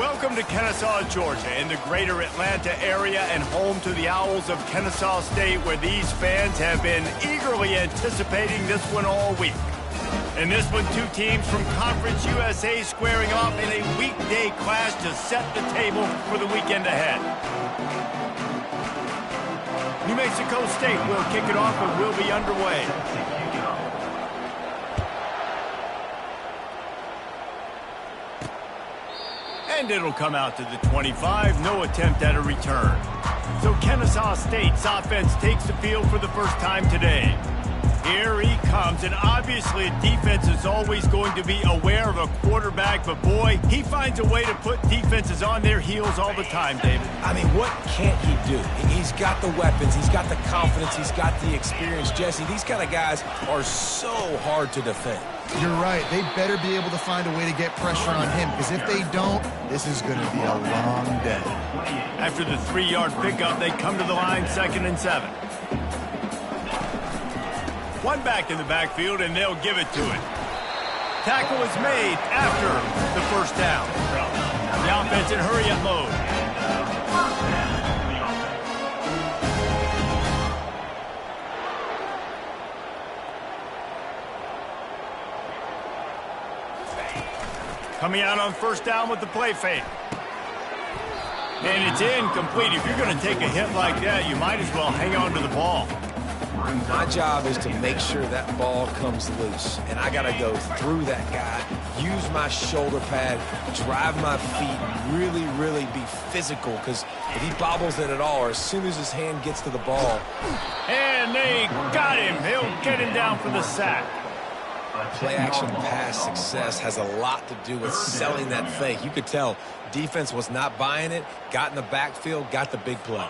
Welcome to Kennesaw, Georgia, in the greater Atlanta area and home to the Owls of Kennesaw State, where these fans have been eagerly anticipating this one all week. In this one, two teams from Conference USA squaring off in a weekday clash to set the table for the weekend ahead. New Mexico State will kick it off and will be underway. And it'll come out to the 25, no attempt at a return. So Kennesaw State's offense takes the field for the first time today. Here he comes, and obviously defense is always going to be aware of a quarterback, but boy, he finds a way to put defenses on their heels all the time, David. I mean, what can't he do? He's got the weapons, he's got the confidence, he's got the experience. Jesse, these kind of guys are so hard to defend. You're right. They better be able to find a way to get pressure on him, because if they don't, this is going to be a long day. After the 3-yard pickup, they come to the line, 2nd and 7. One back in the backfield, and they'll give it to it. Tackle is made after the first down. The offense in hurry-up mode. Coming out on first down with the play fake. And it's incomplete. If you're going to take a hit like that, you might as well hang on to the ball. My job is to make sure that ball comes loose. And I got to go through that guy, use my shoulder pad, drive my feet, really be physical. Because if he bobbles it at all, or as soon as his hand gets to the ball. And they got him. He'll get him down for the sack. Play-action pass success has a lot to do with selling that fake. You could tell defense was not buying it, got in the backfield, got the big play.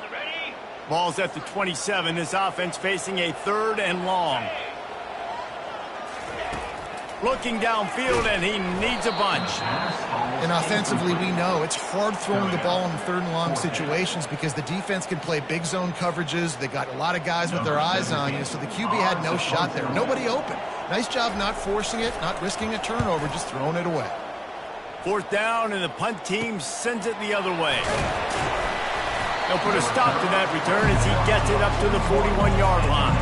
Ball's at the 27. This offense facing a 3rd and long. Looking downfield, and he needs a bunch. And offensively, we know it's hard throwing the ball in 3rd and long situations because the defense can play big zone coverages. They got a lot of guys with their eyes on you, so the QB had no shot there. Nobody open. Nice job not forcing it, not risking a turnover, just throwing it away. 4th down, and the punt team sends it the other way. They'll put a stop to that return as he gets it up to the 41-yard line.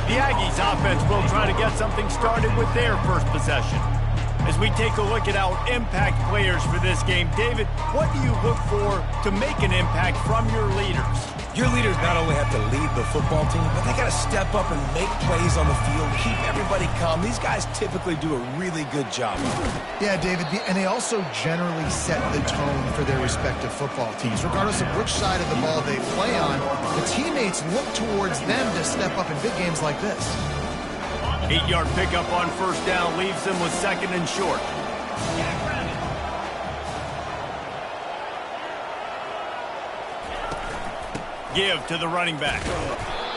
The Aggies offense will try to get something started with their first possession. As we take a look at our impact players for this game, David, what do you look for to make an impact from your leaders? Your leaders not only have to lead the football team, but they got to step up and make plays on the field, keep everybody calm. These guys typically do a really good job. Yeah, David, and they also generally set the tone for their respective football teams. Regardless of which side of the ball they play on, the teammates look towards them to step up in big games like this. 8-yard pickup on first down leaves them with 2nd and short. Give to the running back.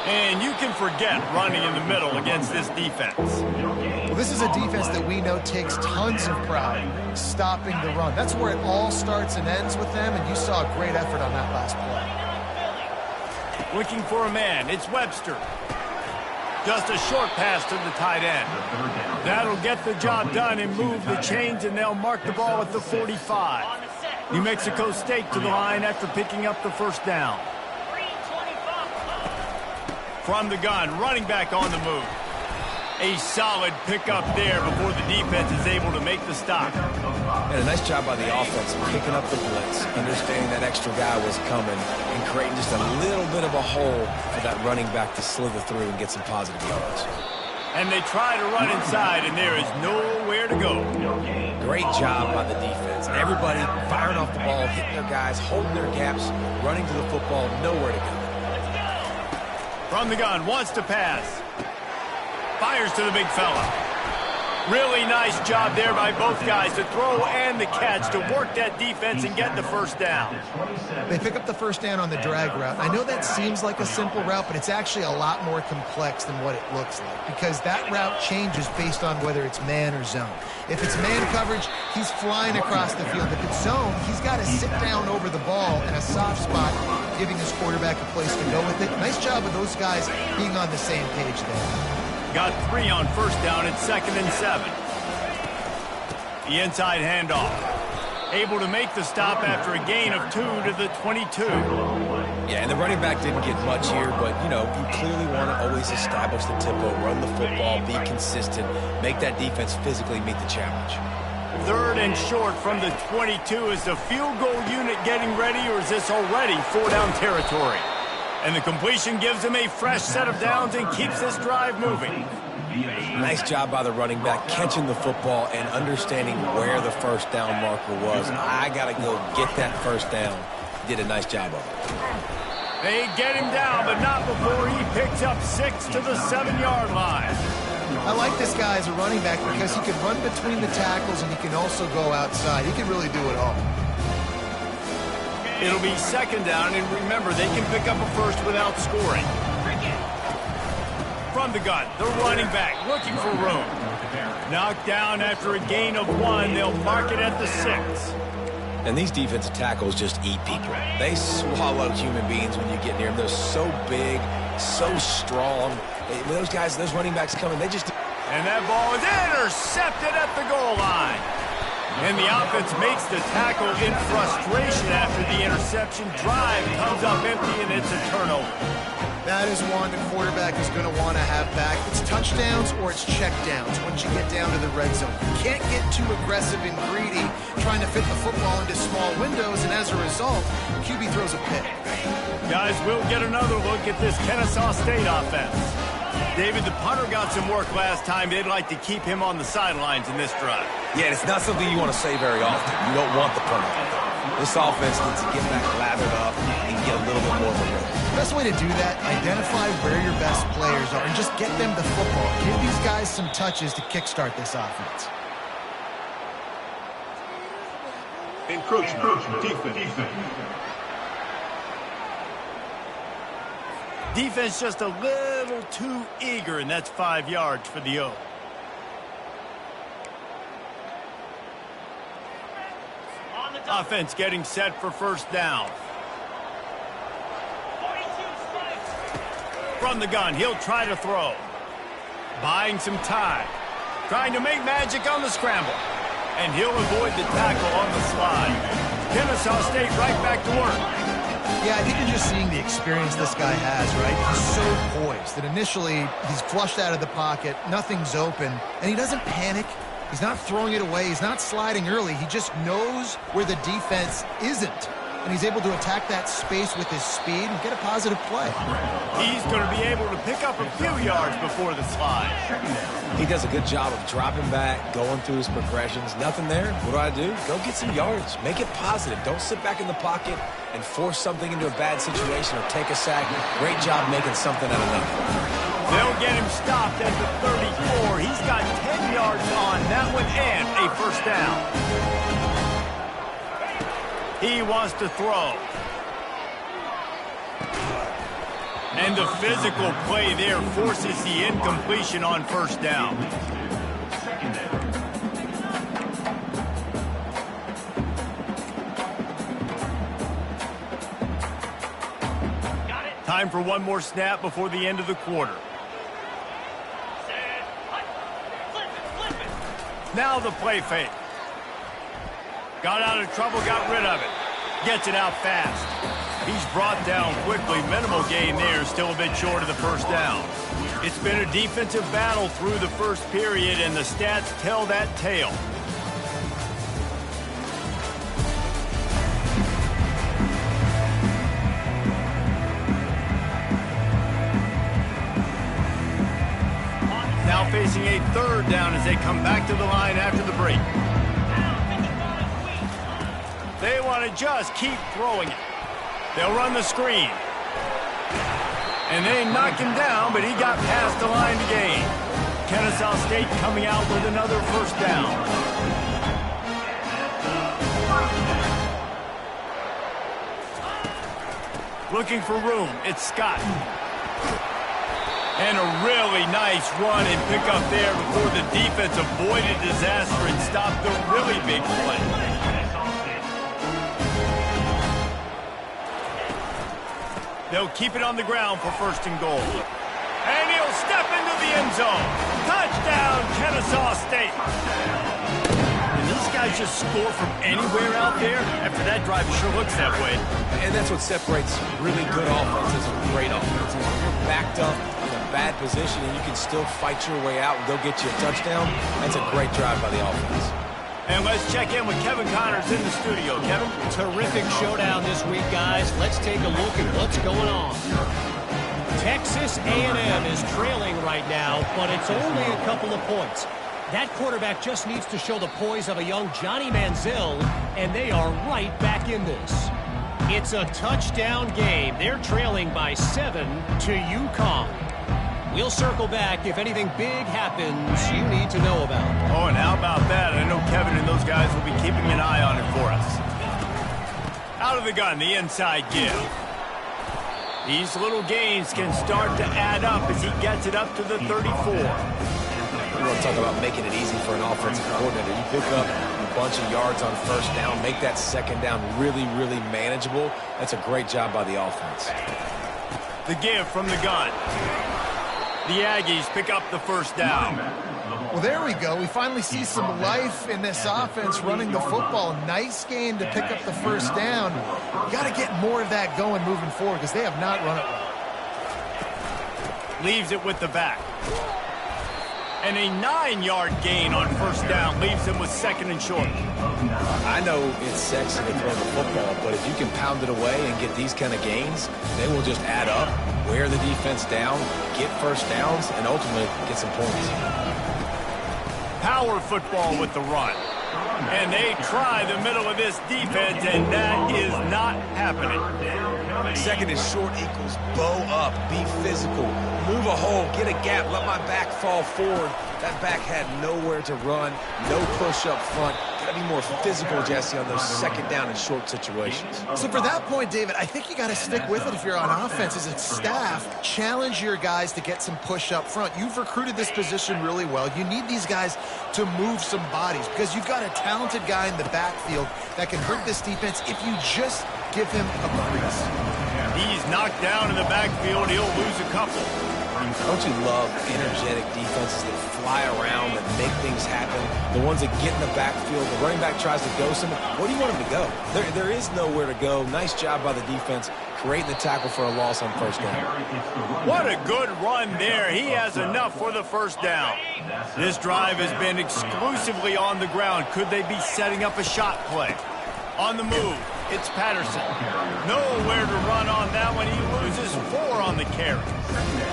And you can forget running in the middle against this defense. Well, this is a defense that we know takes tons of pride stopping the run. That's where it all starts and ends with them, and you saw a great effort on that last play. Looking for a man. It's Webster. Just a short pass to the tight end. That'll get the job done and move the chains, and they'll mark the ball at the 45. New Mexico State to the line after picking up the first down. From the gun, running back on the move. A solid pickup there before the defense is able to make the stop. And a nice job by the offense picking up the blitz, understanding that extra guy was coming, and creating just a little bit of a hole for that running back to slither through and get some positive yards. And they try to run inside, and there is nowhere to go. Great job by the defense. Everybody firing off the ball, hitting their guys, holding their gaps, running to the football, nowhere to go. From the gun, wants to pass. Fires to the big fella. Really nice job there by both guys to throw and the catch to work that defense and get the first down. They pick up the first down on the drag route. I know that seems like a simple route, but it's actually a lot more complex than what it looks like because that route changes based on whether it's man or zone. If it's man coverage, he's flying across the field. If it's zone, he's got to sit down over the ball in a soft spot, giving his quarterback a place to go with it. Nice job of those guys being on the same page there. Got 3 on first down at 2nd and 7. The inside handoff. Able to make the stop after a gain of 2 to the 22. Yeah, and the running back didn't get much here, but, you know, you clearly want to always establish the tempo, run the football, be consistent, make that defense physically meet the challenge. 3rd and short from the 22. Is the field goal unit getting ready, or is this already 4-down territory? And the completion gives them a fresh set of downs and keeps this drive moving. Nice job by the running back catching the football and understanding where the first down marker was. I got to go get that first down. He did a nice job of it. They get him down, but not before he picks up 6 to the 7-yard line. I like this guy as a running back because he can run between the tackles and he can also go outside. He can really do it all. It'll be 2nd down, and remember, they can pick up a first without scoring. From the gun, the running back looking for room. Knocked down after a gain of 1. They'll mark it at the 6. And these defensive tackles just eat people. They swallow human beings when you get near them. They're so big, so strong. Those guys, those running backs coming, they just... And that ball is intercepted at the goal line. And the offense makes the tackle in frustration after the interception. Drive comes up empty, and it's a turnover. That is one the quarterback is going to want to have back. It's touchdowns or it's checkdowns once you get down to the red zone. You can't get too aggressive and greedy trying to fit the football into small windows, and as a result, QB throws a pick. Guys, we'll get another look at this Kennesaw State offense. David, the punter got some work last time. They'd like to keep him on the sidelines in this drive. Yeah, it's not something you want to say very often. You don't want the punter. This offense needs to get back lathered up and get a little bit more momentum. The best way to do that, identify where your best players are and just get them the football. Give these guys some touches to kickstart this offense. Encroachment. Defense. Defense just a little too eager, and that's 5 yards for the O. Offense getting set for first down. From the gun, he'll try to throw. Buying some time. Trying to make magic on the scramble. And he'll avoid the tackle on the slide. Kennesaw State right back to work. Yeah, I think you're just seeing the experience this guy has, right? He's so poised that initially he's flushed out of the pocket, nothing's open, and he doesn't panic. He's not throwing it away. He's not sliding early. He just knows where the defense isn't, and he's able to attack that space with his speed and get a positive play. He's going to be able to pick up a few yards before the slide. He does a good job of dropping back, going through his progressions. Nothing there. What do? Go get some yards. Make it positive. Don't sit back in the pocket and force something into a bad situation or take a sack. Great job making something out of nothing. They'll get him stopped at the 34. He's got 10 yards on that one and a first down. He wants to throw. And the physical play there forces the incompletion on first down. Time for one more snap before the end of the quarter. Now the play fake. Got out of trouble, got rid of it. Gets it out fast. He's brought down quickly. Minimal gain there, still a bit short of the first down. It's been a defensive battle through the first period, and the stats tell that tale. Now facing a third down as they come back to the line after the break. They want to just keep throwing it. They'll run the screen. And they knock him down, but he got past the line to gain. Kennesaw State coming out with another first down. Looking for room. It's Scott. And a really nice run and pick up there before the defense avoided disaster and stopped the really big play. They'll keep it on the ground for first and goal. And he'll step into the end zone. Touchdown, Kennesaw State. And these guys just score from anywhere out there? After that drive, it sure looks that way. And that's what separates really good offenses from great offenses. When you're backed up in a bad position and you can still fight your way out and go get you a touchdown, that's a great drive by the offense. And let's check in with Kevin Connors in the studio. Kevin? Terrific showdown this week, guys. Let's take a look at what's going on. Texas A&M is trailing right now, but it's only a couple of points. That quarterback just needs to show the poise of a young Johnny Manziel, and they are right back in this. It's a touchdown game. They're trailing by 7 to UConn. We'll circle back if anything big happens you need to know about. Oh, and how about that? I know Kevin and those guys will be keeping an eye on it for us. Out of the gun, the inside give. These little gains can start to add up as he gets it up to the 34. You want to talk about making it easy for an offensive coordinator. You pick up a bunch of yards on first down, make that second down really, really manageable. That's a great job by the offense. The give from the gun. The Aggies pick up the first down. Well, there we go. We finally see some life in this offense running the football. Nice game to pick up the first down. Got to get more of that going moving forward because they have not run it well. Leaves it with the back. And a 9-yard gain on first down leaves him with second and short. I know it's sexy to throw the football, but if you can pound it away and get these kind of gains, they will just add up, wear the defense down, get first downs, and ultimately get some points. Power football with the run. And they try the middle of this defense, and that is not happening. Second and short equals bow up, be physical, move a hole, get a gap, let my back fall forward. That back had nowhere to run, no push up front. Got to be more physical, Jesse, on those second down and short situations. So for that point, David, I think you got to stick with it if you're on offense as a staff. Challenge your guys to get some push up front. You've recruited this position really well. You need these guys to move some bodies because you've got a talented guy in the backfield that can hurt this defense if you just give him a crease. He's knocked down in the backfield. He'll lose a couple. Don't you love energetic defenses that fly around, that make things happen? The ones that get in the backfield, the running back tries to go somewhere. Where do you want him to go? There is nowhere to go. Nice job by the defense, creating the tackle for a loss on first down. What a good run there. He has enough for the first down. This drive has been exclusively on the ground. Could they be setting up a shot play? On the move, it's Patterson. Nowhere to run on that one. He loses 4 on the carry.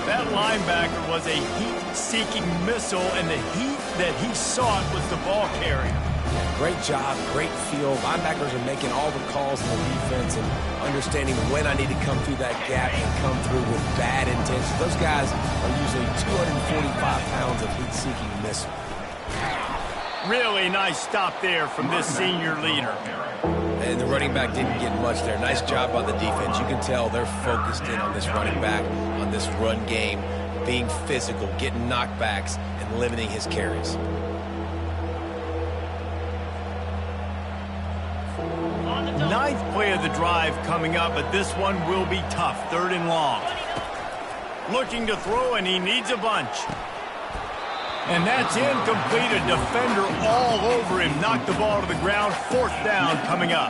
That linebacker was a heat-seeking missile, and the heat that he sought was the ball carrier. Great job, great feel. Linebackers are making all the calls in the defense and understanding when I need to come through that gap and come through with bad intentions. Those guys are usually 245 pounds of heat-seeking missile. Really nice stop there from this senior leader. And the running back didn't get much there. Nice job by the defense. You can tell they're focused in on this running back, on this run game, being physical, getting knockbacks, and limiting his carries. Ninth play of the drive coming up, but this one will be tough. 3rd and long. Looking to throw, and he needs a bunch. And that's incomplete. A defender all over him. Knocked the ball to the ground. 4th down coming up.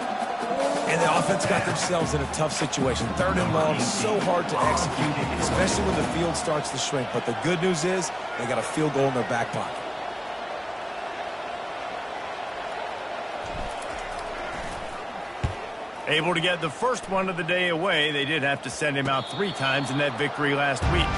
And the offense got themselves in a tough situation. 3rd and long, so hard to execute, especially when the field starts to shrink. But the good news is they got a field goal in their back pocket. Able to get the first one of the day away. They did have to send him out 3 times in that victory last week.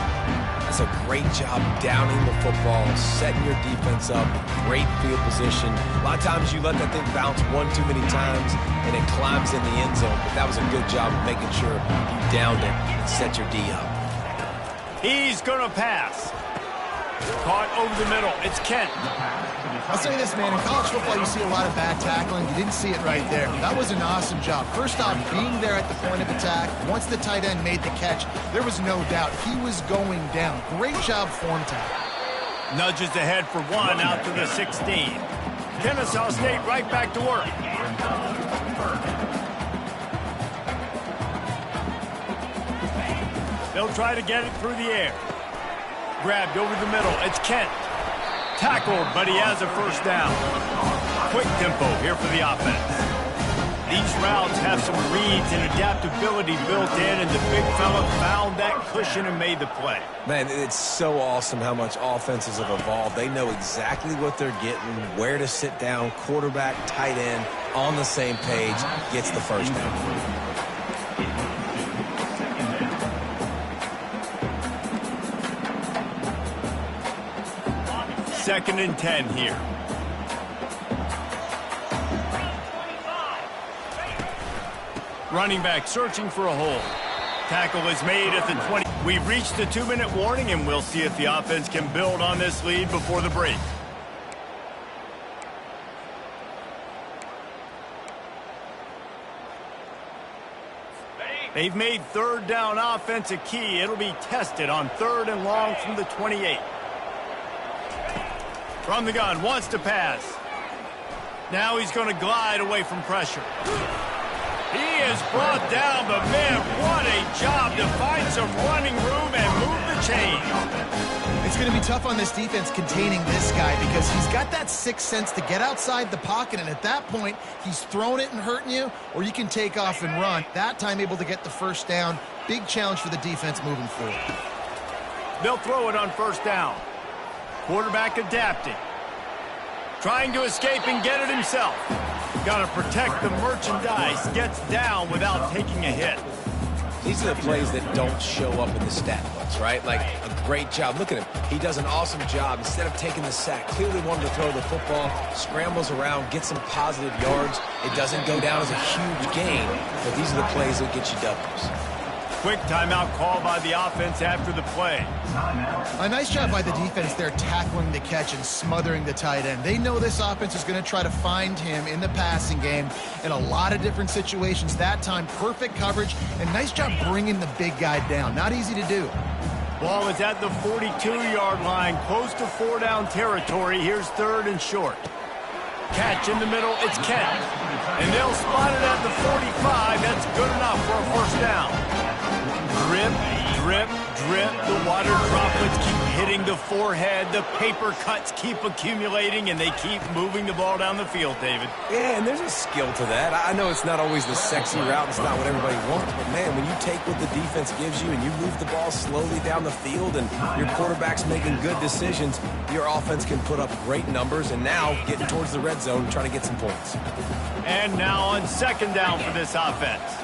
That's a great job downing the football, setting your defense up, great field position. A lot of times you let that thing bounce 1 too many times and it climbs in the end zone, but that was a good job of making sure you downed it and set your D up. He's going to pass. Caught over the middle. It's Kent. I'll say this, man. In college football, you see a lot of bad tackling. You didn't see it right there. That was an awesome job. First off, being there at the point of attack. Once the tight end made the catch, there was no doubt he was going down. Great job form tackle. Nudges ahead for 1 out to the 16. Kennesaw State right back to work. They'll try to get it through the air. Grabbed over the middle. It's Kent. Tackled, but he has a first down. quick tempo here for the offense. These routes have some reads and adaptability built in, and the big fella found that cushion and made the play. Man, it's so awesome how much offenses have evolved. They know exactly what they're getting, where to sit down, quarterback, tight end, on the same page, gets the first down. Second and 10 here. Running back searching for a hole. Tackle is made at the 20. We've reached the 2-minute warning, and we'll see if the offense can build on this lead before the break. They've made third down offense a key. It'll be tested on 3rd and long from the 28. From the gun, wants to pass. Now he's going to glide away from pressure. He is brought down, but man, what a job to find some running room and move the chain. It's going to be tough on this defense containing this guy because he's got that sixth sense to get outside the pocket, and at that point, he's throwing it and hurting you, or you can take off and run. That time able to get the first down. Big challenge for the defense moving forward. They'll throw it on first down. Quarterback adapting. Trying to escape and get it himself. Got to protect the merchandise. Gets down without taking a hit. These are the plays that don't show up in the stat books, right? Like a great job. Look at him. He does an awesome job. Instead of taking the sack, clearly wanted to throw the football, scrambles around, gets some positive yards. It doesn't go down as a huge gain, but these are the plays that get you W's. Quick timeout call by the offense after the play. A nice job by the defense there tackling the catch and smothering the tight end. They know this offense is going to try to find him in the passing game in a lot of different situations. That time, perfect coverage, and nice job bringing the big guy down. Not easy to do. Ball is at the 42-yard line, close to 4-down territory. Here's 3rd and short. Catch in the middle, it's Kent. And they'll spot it at the 45. That's good enough for a first down. Drip, drip, drip. The water droplets keep hitting the forehead. The paper cuts keep accumulating, and they keep moving the ball down the field, David. Yeah, and there's a skill to that. I know it's not always the sexy route. It's not what everybody wants. But, man, when you take what the defense gives you and you move the ball slowly down the field and your quarterback's making good decisions, your offense can put up great numbers and now getting towards the red zone trying to get some points. And now on 2nd down for this offense.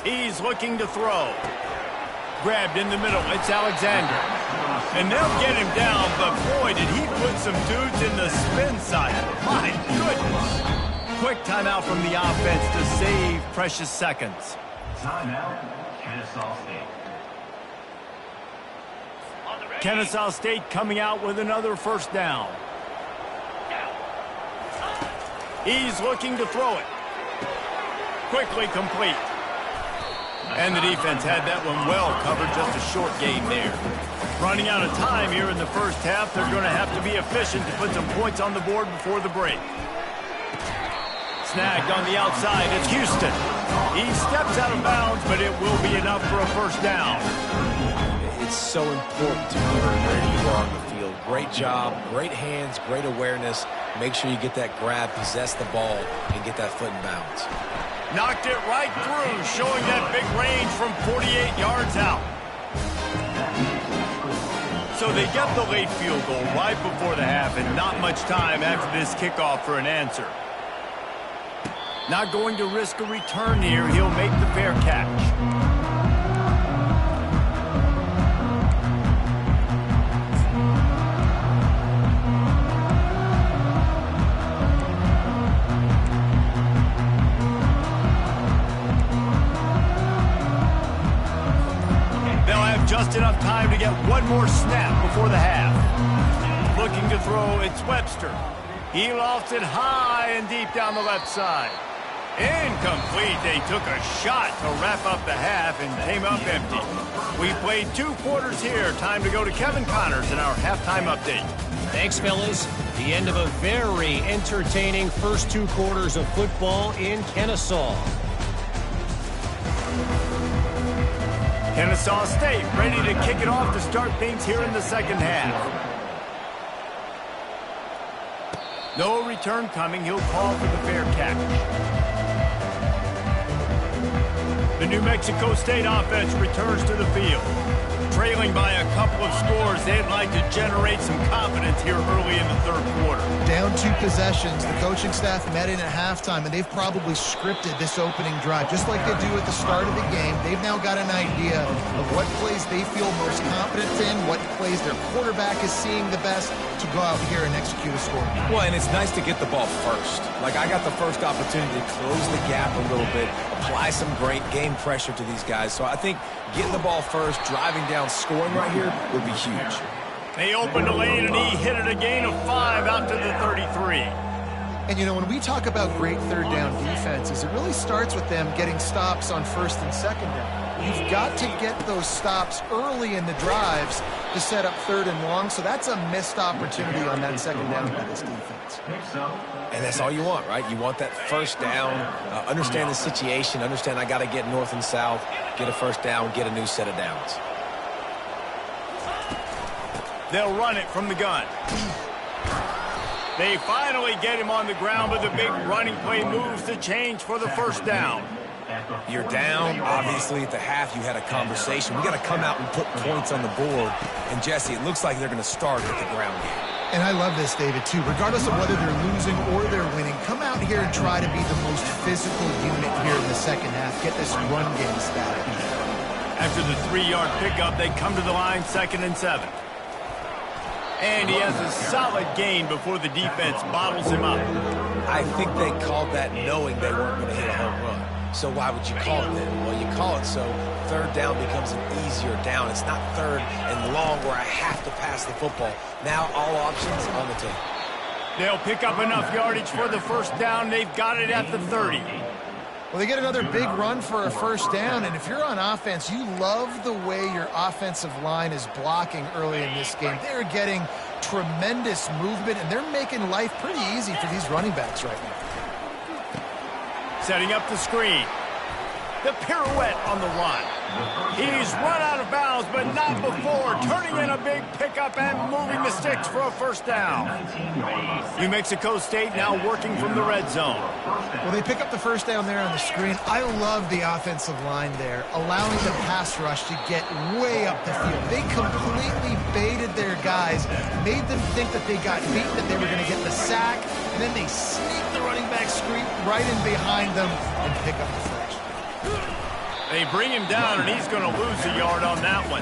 He's looking to throw. Grabbed in the middle. It's Alexander. And they'll get him down, but boy, did he put some dudes in the spin side. My goodness. Quick timeout from the offense to save precious seconds. Timeout, Kennesaw State. Kennesaw State coming out with another first down. He's looking to throw it. Quickly complete. And the defense had that one well covered, just a short game there. Running out of time here in the first half. They're going to have to be efficient to put some points on the board before the break. Snagged on the outside. It's Houston. He steps out of bounds, but it will be enough for a first down. It's so important to learn where you are on the field. Great job, great hands, great awareness. Make sure you get that grab, possess the ball, and get that foot in bounds. Knocked it right through, showing that big range from 48 yards out. So they get the late field goal right before the half, and not much time after this kickoff for an answer. Not going to risk a return here. He'll make the fair catch. Just enough time to get one more snap before the half. Looking to throw, it's Webster. He lofts it high and deep down the left side. Incomplete. They took a shot to wrap up the half and came up empty. We played 2 quarters here. Time to go to Kevin Connors in our halftime update. Thanks, fellas. The end of a very entertaining first 2 quarters of football in Kennesaw. Kennesaw State ready to kick it off to start things here in the second half. No return coming. He'll call for the fair catch. The New Mexico State offense returns to the field. Trailing by a couple of scores, they'd like to generate some confidence here early in the third quarter. Down 2 possessions. The coaching staff met in at halftime, and they've probably scripted this opening drive. Just like they do at the start of the game, they've now got an idea of what plays they feel most confident in, what plays their quarterback is seeing the best to go out here and execute a score. Well, and it's nice to get the ball first. Like, I got the first opportunity to close the gap a little bit, apply some great game pressure to these guys. So I think getting the ball first, driving down, scoring right here would be huge. They opened the lane, and he hit it a gain of 5 out to the 33. And, you know, when we talk about great third down defenses, it really starts with them getting stops on first and second down. You've got to get those stops early in the drives to set up third and long, so that's a missed opportunity on that second down by this defense. And that's all you want, right? You want that first down, understand the situation, understand I got to get north and south, get a first down, get a new set of downs. They'll run it from the gun. They finally get him on the ground, but the big running play moves the change for the first down. You're down. Obviously, at the half, you had a conversation. We got to come out and put points on the board. And, Jesse, it looks like they're going to start at the ground game. And I love this, David, too. Regardless of whether they're losing or they're winning, come out here and try to be the most physical unit here in the second half. Get this run game started. After the 3-yard pickup, they come to the line, 2nd and 7. And he has a solid gain before the defense bottles him up. I think they called that knowing they weren't going to hit a home run. So why would you call it then? Well, you call it so third down becomes an easier down. It's not third and long where I have to pass the football. Now all options on the table. They'll pick up enough yardage for the first down. They've got it at the 30. Well, they get another big run for a first down, and if you're on offense, you love the way your offensive line is blocking early in this game. They're getting tremendous movement, and they're making life pretty easy for these running backs right now. Setting up the screen. The pirouette on the run. He's run out of bounds, but not before. Turning in a big pickup and moving the sticks for a first down. New Mexico State now working from the red zone. Well, they pick up the first down there on the screen. I love the offensive line there, allowing the pass rush to get way up the field. They completely baited their guys, made them think that they got beat, that they were going to get the sack, and then they sneak the running back screen right in behind them and pick up the first. They bring him down, and he's going to lose a yard on that one.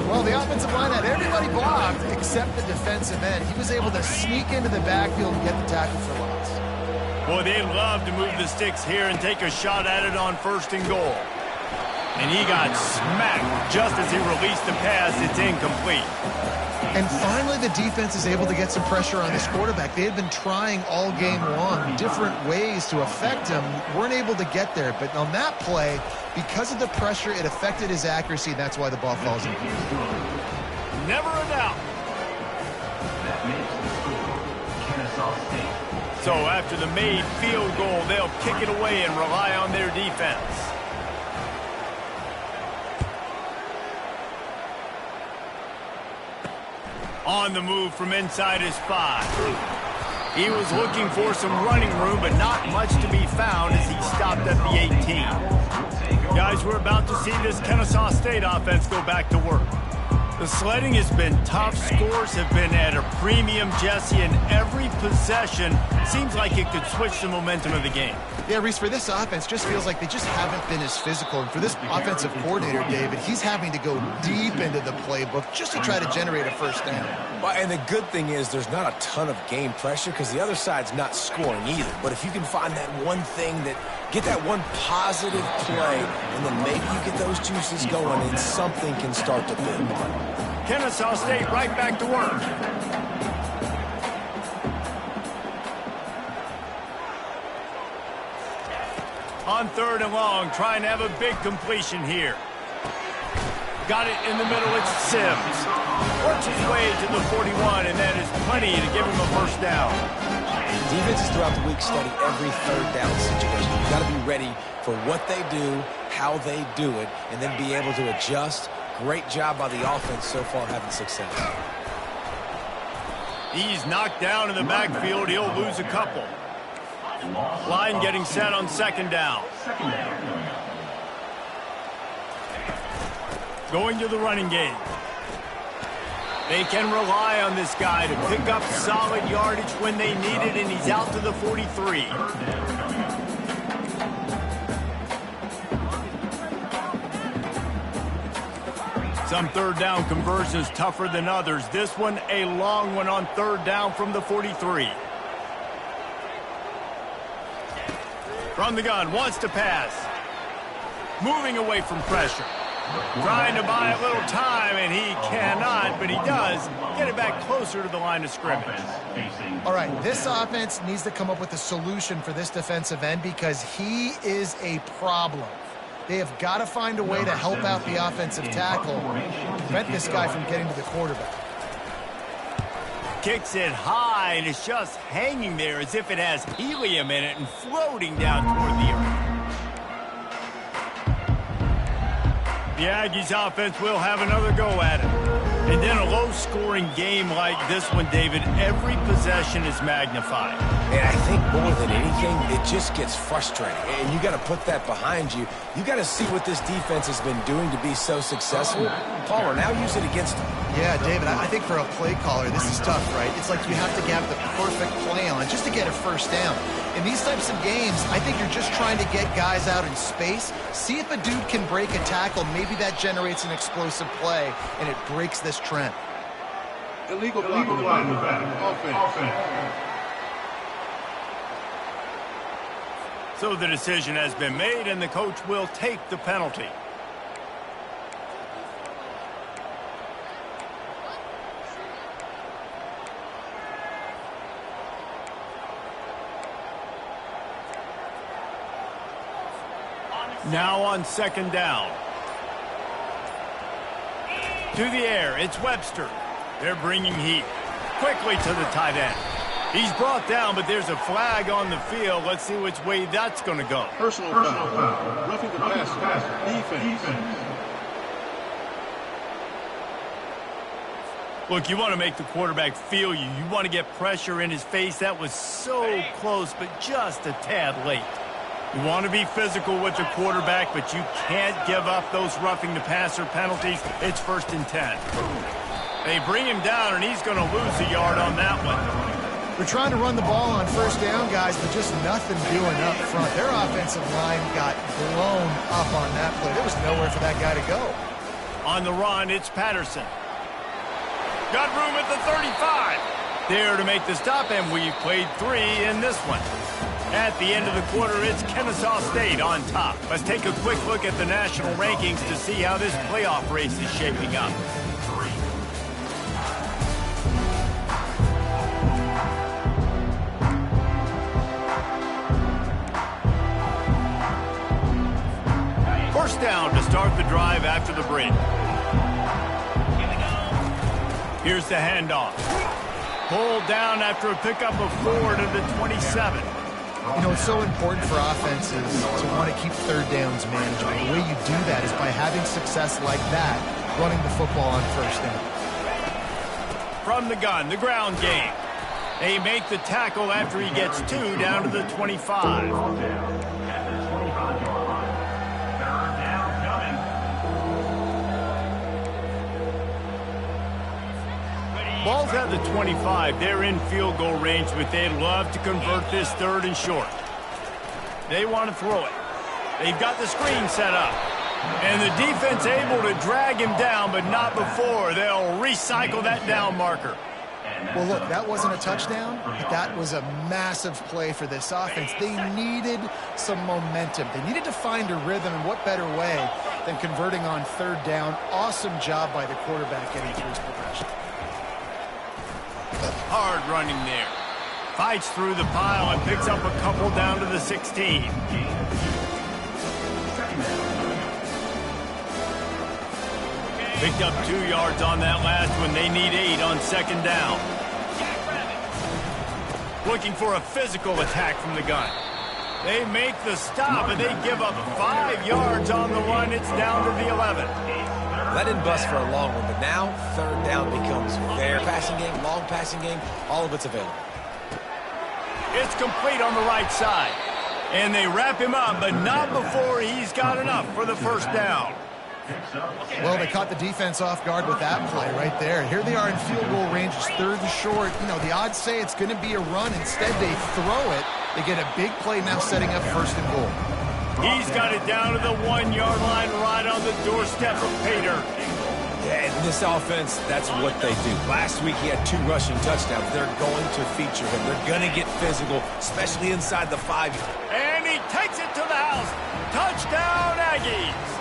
Well, the offensive line had everybody blocked except the defensive end. He was able to sneak into the backfield and get the tackle for loss. Boy, they love to move the sticks here and take a shot at it on 1st and goal. And he got smacked just as he released the pass. It's incomplete. And finally, the defense is able to get some pressure on this quarterback. They had been trying all game long different ways to affect him. Weren't able to get there. But on that play, because of the pressure, it affected his accuracy. That's why the ball falls in. Never a doubt. That makes the score Kennesaw State. So after the made field goal, they'll kick it away and rely on their defense. On the move from inside his 5. He was looking for some running room, but not much to be found as he stopped at the 18. Guys, we're about to see this Kennesaw State offense go back to work. The sledding has been tough. Scores have been at a premium, Jesse, and every possession seems like it could switch the momentum of the game. Yeah, Reese, for this offense, just feels like they just haven't been as physical. And for this offensive coordinator, David, he's having to go deep into the playbook just to try to generate a first down. Well, and the good thing is there's not a ton of game pressure because the other side's not scoring either. But if you can find that one thing that get that one positive play, and then maybe you get those juices going and something can start to build. Kennesaw State right back to work. On 3rd and long, trying to have a big completion here. Got it in the middle, it's Sims. Works his way to the 41, and that is plenty to give him a first down. Defenses throughout the week study every third down situation. You've got to be ready for what they do, how they do it, and then be able to adjust. Great job by the offense so far having success. He's knocked down in the backfield. He'll lose a couple. Line getting set on second down. Going to the running game. They can rely on this guy to pick up solid yardage when they need it, and he's out to the 43. Some third down conversions tougher than others. This one, a long one on third down from the 43. From the gun, wants to pass. Moving away from pressure. Trying to buy a little time, and he cannot, but he does get it back closer to the line of scrimmage. All right, this offense needs to come up with a solution for this defensive end because he is a problem. They have got to find a way to help out the offensive tackle, prevent this guy from getting to the quarterback. Kicks it high, and it's just hanging there as if it has helium in it and floating down toward the earth. The Aggies offense will have another go at it. And in a low-scoring game like this one, David, every possession is magnified. And I think more than anything, it just gets frustrating. And you got to put that behind you. You got to see what this defense has been doing to be so successful. Palmer, now use it against them. Yeah, David, I think for a play caller, this is tough, right? It's like you have to have the perfect play on just to get a first down. In these types of games, I think you're just trying to get guys out in space, see if a dude can break a tackle. Maybe that generates an explosive play, and it breaks this trend. Illegal blocking. Offense. So the decision has been made, and the coach will take the penalty. Now on second down. To the air, it's Webster. They're bringing heat. Quickly to the tight end. He's brought down, but there's a flag on the field. Let's see which way that's going to go. Personal foul. Roughing the passer. Defense. Look, you want to make the quarterback feel you. You want to get pressure in his face. That was so close, but just a tad late. You want to be physical with the quarterback, but you can't give up those roughing the passer penalties. It's 1st and 10. They bring him down, and he's going to lose a yard on that one. They're trying to run the ball on first down, guys, but just nothing doing up front. Their offensive line got blown up on that play. There was nowhere for that guy to go. On the run, it's Patterson. Got room at the 35. There to make the stop, and we've played 3 in this one. At the end of the quarter, it's Kennesaw State on top. Let's take a quick look at the national rankings to see how this playoff race is shaping up. First down to start the drive after the break. Here's the handoff. Pulled down after a pickup of 4 to the 27. You know, it's so important for offenses to want to keep third downs manageable. The way you do that is by having success like that, running the football on first down. From the gun, the ground game. They make the tackle after he gets 2 down to the 25. Ball's at the 25. They're in field goal range, but they'd love to convert this 3rd and short. They want to throw it. They've got the screen set up. And the defense able to drag him down, but not before. They'll recycle that down marker. Well, look, that wasn't a touchdown, but that was a massive play for this offense. They needed some momentum. They needed to find a rhythm, and what better way than converting on 3rd down. Awesome job by the quarterback getting through his progression. Hard running there. Fights through the pile and picks up a couple down to the 16. Picked up 2 yards on that last one. They need 8 on second down. Looking for a physical attack from the gun. They make the stop, and they give up 5 yards on the run. It's down to the 11. That didn't bust for a long one, but now third down becomes very passing game, long passing game, all of it's available. It's complete on the right side. And they wrap him up, but not before he's got enough for the first down. Well, they caught the defense off guard with that play right there. Here they are in field goal range. It's third and short. You know, the odds say it's going to be a run. Instead, they throw it. They get a big play now setting up first and goal. He's got it down to the 1-yard line right on the doorstep of Pater. Yeah, in this offense, that's what they do. Last week, he had 2 rushing touchdowns. They're going to feature him. They're going to get physical, especially inside the 5-yard. And he takes it to the house. Touchdown, Aggies.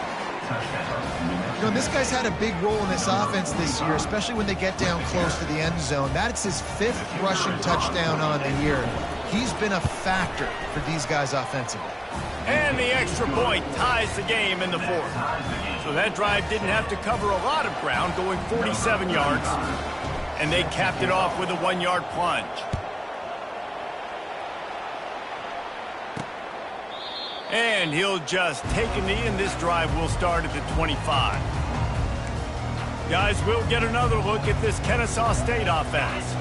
You know, this guy's had a big role in this offense this year, especially when they get down close to the end zone. That's his 5th rushing touchdown on the year. He's been a factor for these guys offensively. And the extra point ties the game in the 4th. So that drive didn't have to cover a lot of ground, going 47 yards. And they capped it off with a 1-yard plunge. And he'll just take a knee, and this drive will start at the 25. Guys, we'll get another look at this Kennesaw State offense.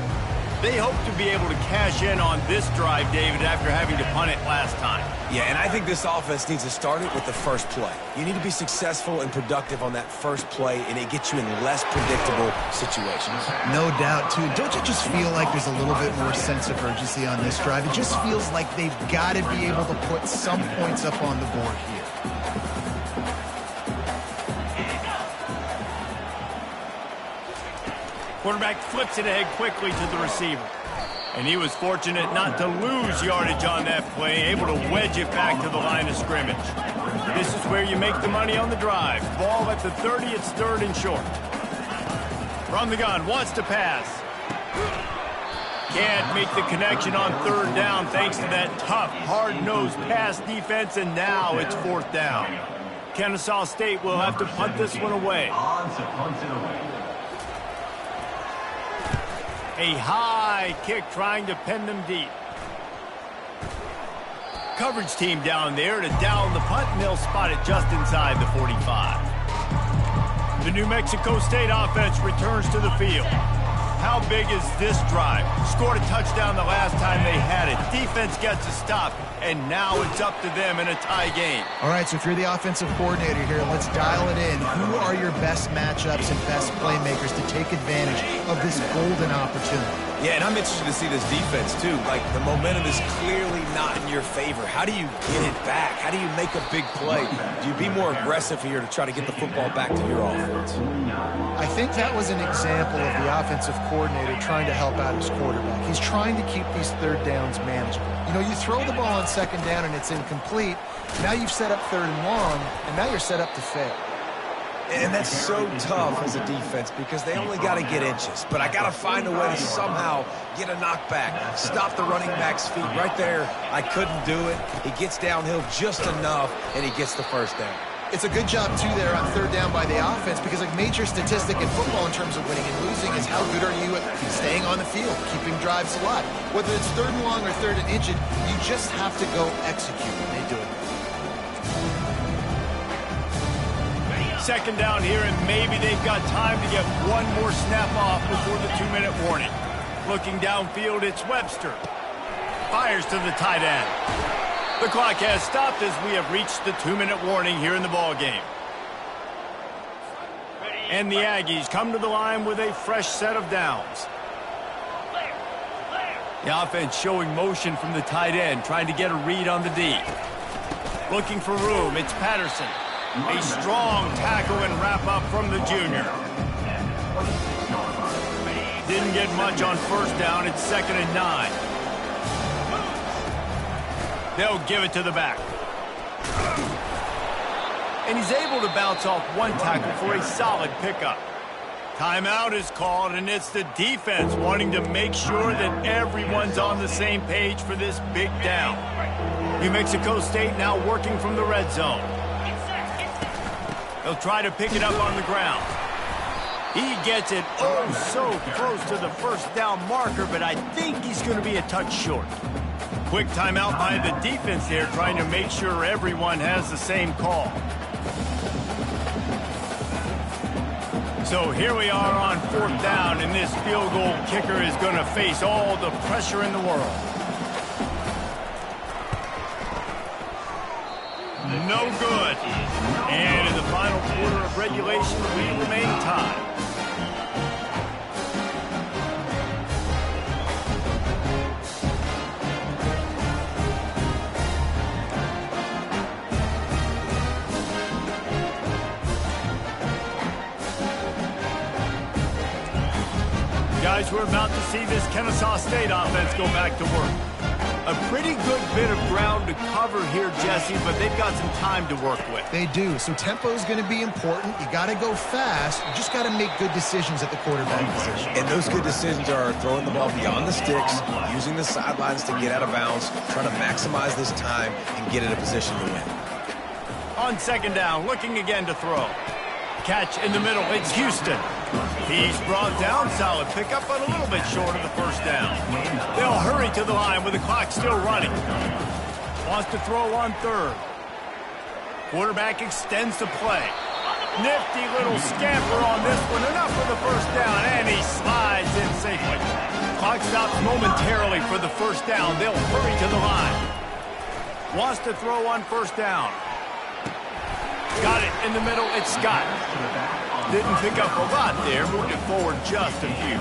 They hope to be able to cash in on this drive, David, after having to punt it last time. Yeah, and I think this offense needs to start it with the first play. You need to be successful and productive on that first play, and it gets you in less predictable situations. No doubt, too. Don't you just feel like there's a little bit more sense of urgency on this drive? It just feels like they've got to be able to put some points up on the board here. Quarterback flips it ahead quickly to the receiver. And he was fortunate not to lose yardage on that play, able to wedge it back to the line of scrimmage. This is where you make the money on the drive. Ball at the 30, it's third and short. From the gun, wants to pass. Can't make the connection on third down thanks to that tough, hard-nosed pass defense, and now it's 4th down. Kennesaw State will have to punt this one away. A high kick trying to pen them deep. Coverage team down there to down the punt, and they'll spot it just inside the 45. The New Mexico State offense returns to the field. How big is this drive? Scored a touchdown the last time they had it. Defense gets a stop, and now it's up to them in a tie game. All right, so if you're the offensive coordinator here, let's dial it in. Who are your best matchups and best playmakers to take advantage of this golden opportunity? Yeah, and I'm interested to see this defense, too. Like, the momentum is clearly not in your favor. How do you get it back? How do you make a big play? Do you be more aggressive here to try to get the football back to your offense? I think that was an example of the offensive coordinator trying to help out his quarterback. He's trying to keep these third downs manageable. You know, you throw the ball on second down and it's incomplete. Now you've set up third and long, and now you're set up to fail. And that's so tough as a defense because they only got to get inches. But I got to find a way to somehow get a knockback, stop the running back's feet. Right there, I couldn't do it. He gets downhill just enough, and he gets the first down. It's a good job, too, there on third down by the offense because a major statistic in football in terms of winning and losing is how good are you at staying on the field, keeping drives alive. Whether it's third and long or third and inches, you just have to go execute, and they do it. Second down here, and maybe they've got time to get one more snap off before the 2-minute warning. Looking downfield, it's Webster. Fires to the tight end. The clock has stopped as we have reached the 2-minute warning here in the ballgame. And the Aggies come to the line with a fresh set of downs. The offense showing motion from the tight end, trying to get a read on the D. Looking for room, it's Patterson. A strong tackle and wrap-up from the junior. Didn't get much on first down. It's 2nd and 9. They'll give it to the back. And he's able to bounce off one tackle for a solid pickup. Timeout is called, and it's the defense wanting to make sure that everyone's on the same page for this big down. New Mexico State now working from the red zone. He'll try to pick it up on the ground. He gets it so close to the first down marker, but I think he's going to be a touch short. Quick timeout by the defense there, trying to make sure everyone has the same call. So here we are on 4th down, and this field goal kicker is going to face all the pressure in the world. No good. And in the final quarter of regulation, we remain tied. Guys, we're about to see this Kennesaw State offense go back to work. A pretty good bit of ground to cover here, Jesse, but they've got some time to work with. They do. So tempo is going to be important. You got to go fast. You just got to make good decisions at the quarterback position. And those good decisions are throwing the ball beyond the sticks, using the sidelines to get out of bounds, trying to maximize this time and get in a position to win. On 2nd down, looking again to throw. Catch in the middle. It's Houston. He's brought down. Solid pickup, but a little bit short of the 1st down. They'll hurry to the line with the clock still running. Wants to throw on 3rd. Quarterback extends the play. Nifty little scamper on this one. Enough for the 1st down, and he slides in safely. Clock stops momentarily for the 1st down. They'll hurry to the line. Wants to throw on 1st down. Got it in the middle. It's Scott. Didn't pick up a lot there. Moved it forward just a few.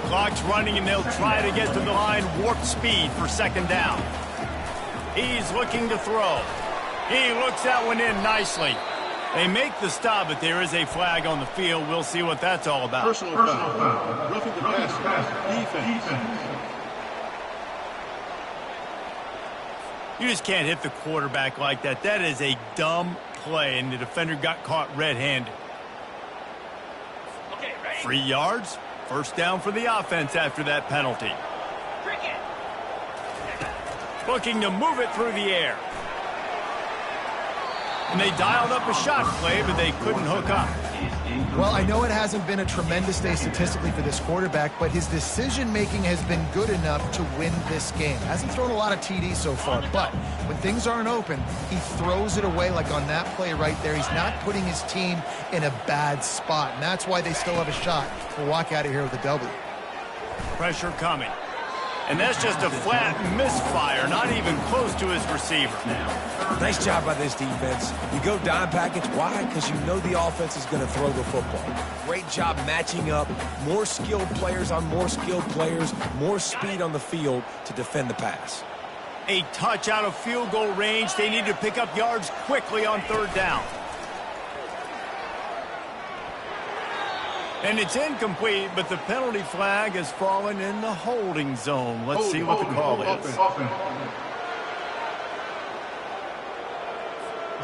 Clock's running, and they'll try to get to the line. Warp speed for 2nd down. He's looking to throw. He looks that one in nicely. They make the stop, but there is a flag on the field. We'll see what that's all about. Personal foul. Roughing the passer. Defense. You just can't hit the quarterback like that. That is a dumb play, and the defender got caught red-handed. 3 yards. 1st down for the offense after that penalty. Looking to move it through the air. And they dialed up a shot play, but they couldn't hook up. Well, I know it hasn't been a tremendous day statistically for this quarterback, but his decision-making has been good enough to win this game. Hasn't thrown a lot of TDs so far, but when things aren't open, he throws it away like on that play right there. He's not putting his team in a bad spot, and that's why they still have a shot to walk out of here with a W. Pressure coming. And that's just a flat misfire, not even close to his receiver. Nice job by this defense. You go dime package. Why? Because you know the offense is going to throw the football. Great job matching up. More skilled players on more skilled players. More speed on the field to defend the pass. A touch out of field goal range. They need to pick up yards quickly on 3rd down. And it's incomplete, but the penalty flag has fallen in the holding zone. Let's see what the call is.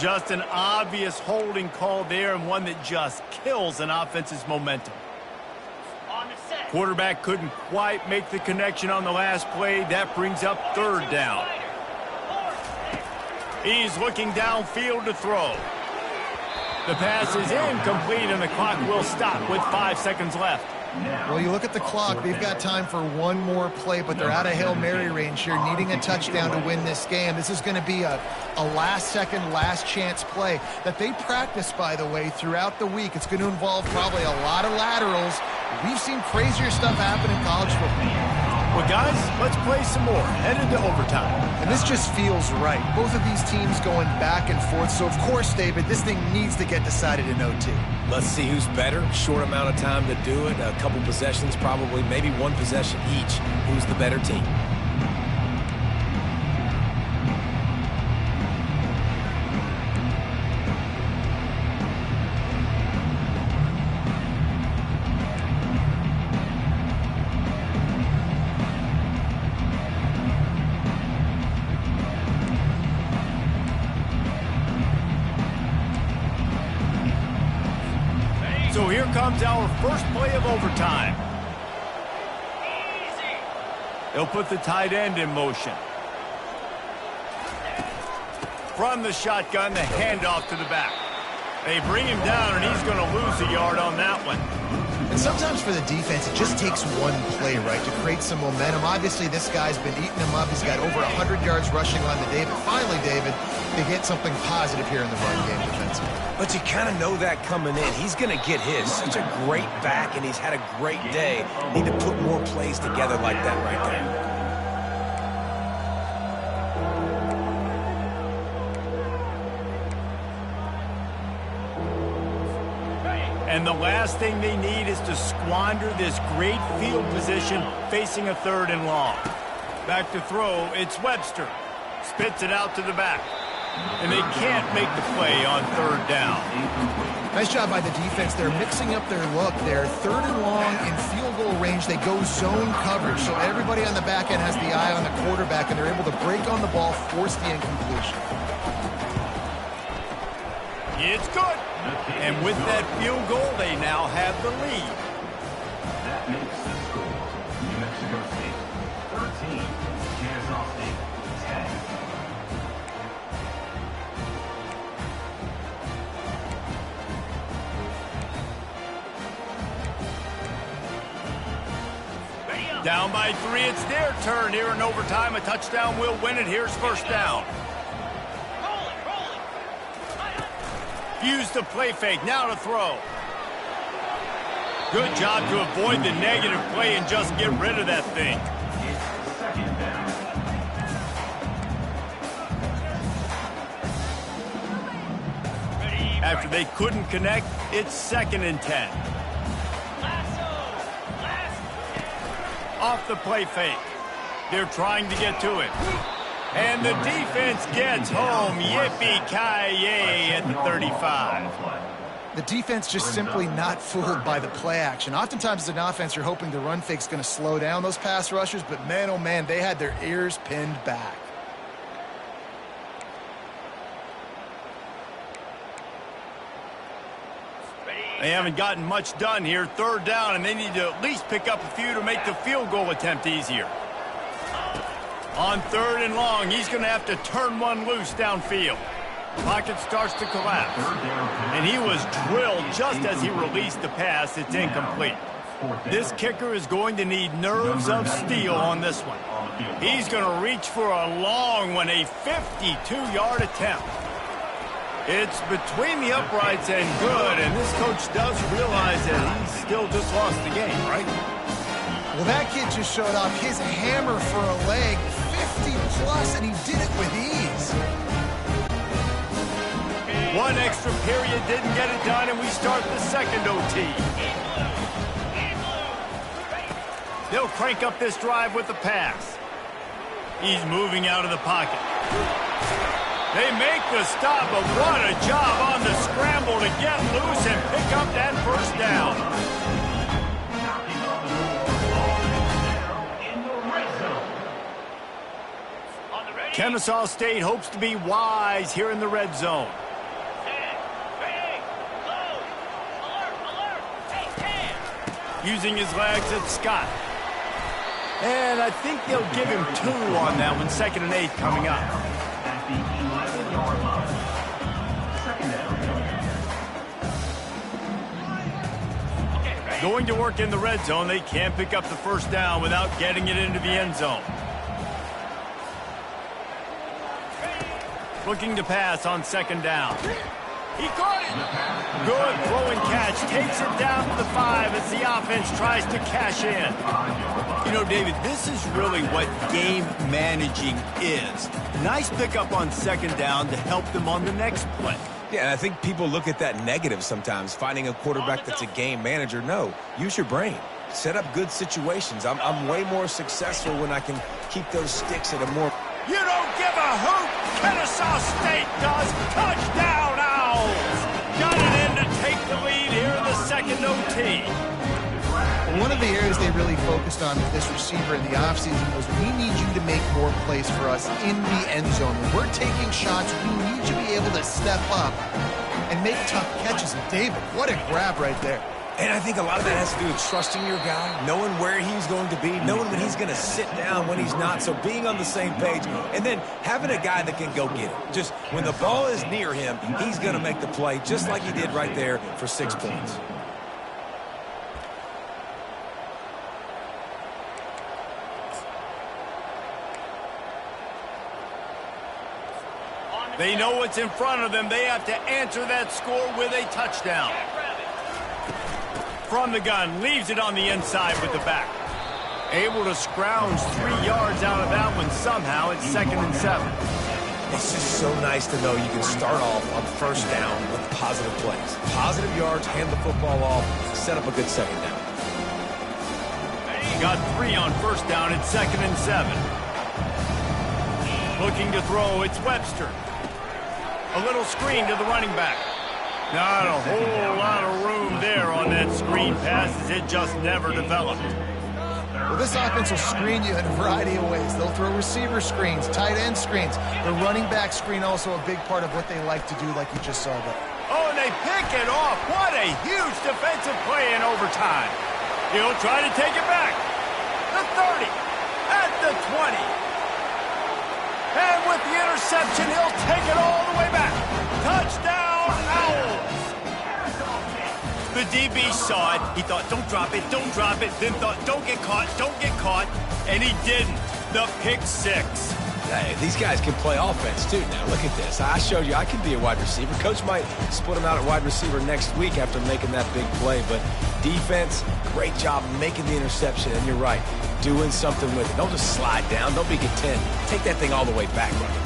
Just an obvious holding call there, and one that just kills an offense's momentum. Quarterback couldn't quite make the connection on the last play. That brings up 3rd down. He's looking downfield to throw. The pass is incomplete, and the clock will stop with 5 seconds left. Well, you look at the clock. They've got time for one more play, but they're out of Hail Mary range here, needing a touchdown to win this game. This is going to be a last-second, last-chance play that they practice, by the way, throughout the week. It's going to involve probably a lot of laterals. We've seen crazier stuff happen in college football. Well, guys, let's play some more. Headed to overtime. And this just feels right. Both of these teams going back and forth. So, of course, David, this thing needs to get decided in OT. Let's see who's better. Short amount of time to do it. A couple possessions, probably maybe one possession each. Who's the better team? So here comes our first play of overtime. They'll put the tight end in motion. From the shotgun, the handoff to the back. They bring him down, and he's going to lose a yard on that one. And sometimes for the defense, it just takes one play, right, to create some momentum. Obviously, this guy's been eating him up. He's got over 100 yards rushing on the day. But finally, David, they get something positive here in the run game defensively. But you kind of know that coming in. He's going to get his. Such a great back, and he's had a great day. Need to put more plays together like that right there. And the last thing they need is to squander this great field position facing a 3rd and long. Back to throw, it's Webster. Spits it out to the back. And they can't make the play on 3rd down. Nice job by the defense. They're mixing up their look. They're 3rd and long in field goal range. They go zone coverage, so everybody on the back end has the eye on the quarterback, and they're able to break on the ball, force the incompletion. It's good. And with that field goal, they now have the lead. That makes the score New Mexico State 13, Kennesaw State 10. Down by 3, it's their turn here in overtime. A touchdown will win it. Here's 1st down. Use the play fake, now to throw. Good job to avoid the negative play and just get rid of that thing. It's 2nd down. After they couldn't connect, it's 2nd and 10. Off the play fake. They're trying to get to it. And the defense gets home. Yippee-ki-yay at the 35. The defense just simply not fooled by the play action. Oftentimes as an offense, you're hoping the run fake's going to slow down those pass rushers, but man, oh man, they had their ears pinned back. They haven't gotten much done here. 3rd down, and they need to at least pick up a few to make the field goal attempt easier. On 3rd and long, he's going to have to turn one loose downfield. Pocket starts to collapse. And he was drilled just as he released the pass. It's incomplete. This kicker is going to need nerves of steel on this one. He's going to reach for a long one, a 52-yard attempt. It's between the uprights and good, and this coach does realize that he's still just lost the game, right? Well, that kid just showed off his hammer for a leg, 50-plus, and he did it with ease. One extra period didn't get it done, and we start the 2nd OT. They'll crank up this drive with the pass. He's moving out of the pocket. They make the stop, but what a job on the scramble to get loose and pick up that 1st down. Kennesaw State hopes to be wise here in the red zone. Using his legs, it's Scott. And I think they'll give him 2 on that one. 2nd and 8 coming up. At the 11-yard line. 2nd down. Going to work in the red zone. They can't pick up the 1st down without getting it into the end zone. Looking to pass on 2nd down. He caught it. Good throw and catch. Takes it down to the 5 as the offense tries to cash in. You know, David, this is really what game managing is. Nice pickup on 2nd down to help them on the next play. Yeah, and I think people look at that negative sometimes, finding a quarterback that's a game manager. No, use your brain. Set up good situations. I'm way more successful when I can keep those sticks at a more... You don't give a hoot. Kennesaw State does. Touchdown, Owls. Got it in to take the lead here in the 2nd OT. One of the areas they really focused on with this receiver in the offseason was we need you to make more plays for us in the end zone. When we're taking shots, we need you to be able to step up and make tough catches. And David, what a grab right there. And I think a lot of that has to do with trusting your guy, knowing where he's going to be, knowing when he's going to sit down, when he's not, so being on the same page, and then having a guy that can go get it. Just when the ball is near him, he's going to make the play just like he did right there for 6 points. They know what's in front of them. They have to answer that score with a touchdown. From the gun, leaves it on the inside with the back. Able to scrounge 3 yards out of that one somehow. It's 2nd and 7. It's just so nice to know you can start off on first down with positive plays. Positive yards, hand the football off, set up a good second down. He got 3 on first down. It's 2nd and 7. Looking to throw, it's Webster. A little screen to the running back. Not a whole lot of room there on that screen pass as it just never developed. Well, this offense will screen you in a variety of ways. They'll throw receiver screens, tight end screens. The running back screen also a big part of what they like to do, like you just saw there. Oh, and they pick it off. What a huge defensive play in overtime. He'll try to take it back. The 30, at the 20. And with the interception, he'll take it all the way back. Touchdown, Owls. The DB saw it. He thought, don't drop it, don't drop it. Then thought, don't get caught. And he didn't. The pick 6. Hey, these guys can play offense, too. Now, look at this. I showed you I can be a wide receiver. Coach might split him out at wide receiver next week after making that big play. But defense, great job making the interception. And you're right, doing something with it. Don't just slide down. Don't be content. Take that thing all the way back, brother.